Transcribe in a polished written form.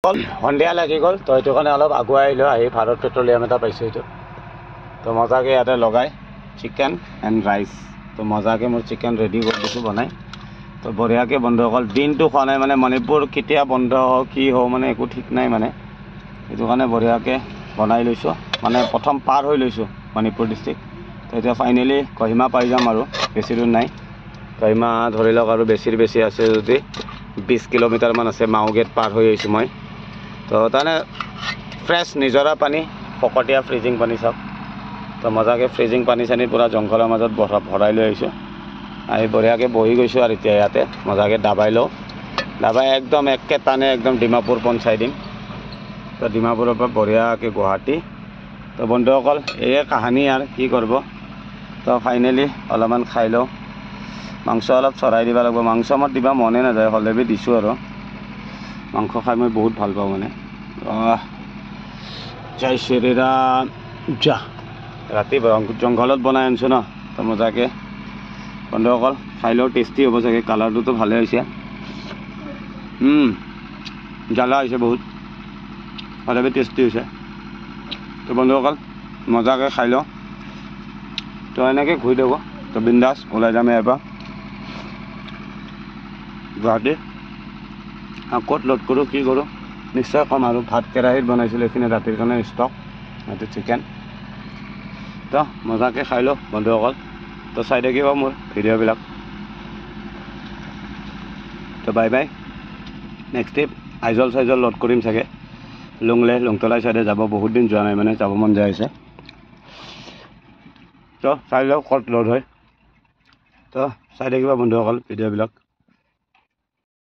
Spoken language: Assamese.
সন্ধিয়া লাগি গ'ল তো সেইটো কাৰণে অলপ আগুৱাই আহিলোঁ আহি ভাৰত পেট্ৰলিয়াম এটা পাইছোঁ এইটো তো মজাকৈ ইয়াতে লগাই চিকেন এণ্ড ৰাইচ তো মজাকৈ মোৰ চিকেন ৰেডি কৰি দিছোঁ বনাই তো বঢ়িয়াকৈ বন্ধুসকল দিনটো খোৱা নাই মানে মণিপুৰ কেতিয়া বন্ধ হওক কি হওক মানে একো ঠিক নাই মানে সেইটো কাৰণে বঢ়িয়াকৈ বনাই লৈছোঁ মানে প্ৰথম পাৰ হৈ লৈছোঁ মণিপুৰ ডিষ্ট্ৰিক্ট তো এতিয়া ফাইনেলি কহিমা পাই যাম আৰু বেছি দূৰ নাই কহিমা ধৰি লওক আৰু বেছি আছে যদি 20 কিলোমিটাৰমান আছে মাও গেট পাৰ হৈ আহিছোঁ মই তো তাৰমানে ফ্ৰেছ নিজৰা পানী ফকটীয়া ফ্ৰিজিং পানী চাওক তো মজাকৈ ফ্ৰিজিং পানী চানী পূৰা জংঘলৰ মাজত ভৰাই লৈ আহিছোঁ আহি বঢ়িয়াকৈ বহি গৈছোঁ আৰু এতিয়া ইয়াতে মজাকৈ দাবাই লওঁ দাবাই একদম একে টানে একদম ডিমাপুৰ পঞ্চাই দিম তো ডিমাপুৰৰ পৰা বঢ়িয়াকৈ গুৱাহাটী তো বন্ধুসকল এয়ে কাহানী আৰু কি কৰিব তো ফাইনেলি অলপমান খাই লওঁ মাংস অলপ চৰাই দিব লাগিব মাংস আমাৰ দিবা মনে নাযায় হলেবি দিছোঁ আৰু মাংস খাই মই বহুত ভাল পাওঁ মানে জয় শ্ৰীৰাম যা ৰাতি জংঘলত বনাই আনিছোঁ ন তো মজাকৈ বন্ধুসকল খাই লওঁ টেষ্টি হ'ব চাগে কালাৰটোতো ভালে হৈছে জ্বালা হৈছে বহুত হলেবি টেষ্টি হৈছে তো বন্ধুসকল মজাকৈ খাই লওঁ তো এনেকৈ ঘূৰি দেব তো বিন্দাছ ওলাই যাম ইয়াৰ পৰা গুৱাহাটী ক'ত লোড কৰোঁ কি কৰোঁ নিশ্চয় কম আৰু ভাত কেৰাহীত বনাইছিলোঁ এইখিনি ৰাতিৰ কাৰণে ষ্টক এইটো চিকেন তো মজাকৈ খাই লওঁ বন্ধুসকল তো চাই থাকিব মোৰ ভিডিঅ'বিলাক তো bye bye next trip Aizawl চাইজল লোড কৰিম চাগে লংতলাই চাইডে যাব বহুত দিন যোৱা নাই মানে যাব মন যায় আছে তো চাই লওক ক'ত লোড হয় তো চাই থাকিব বন্ধুসকল ভিডিঅ'বিলাক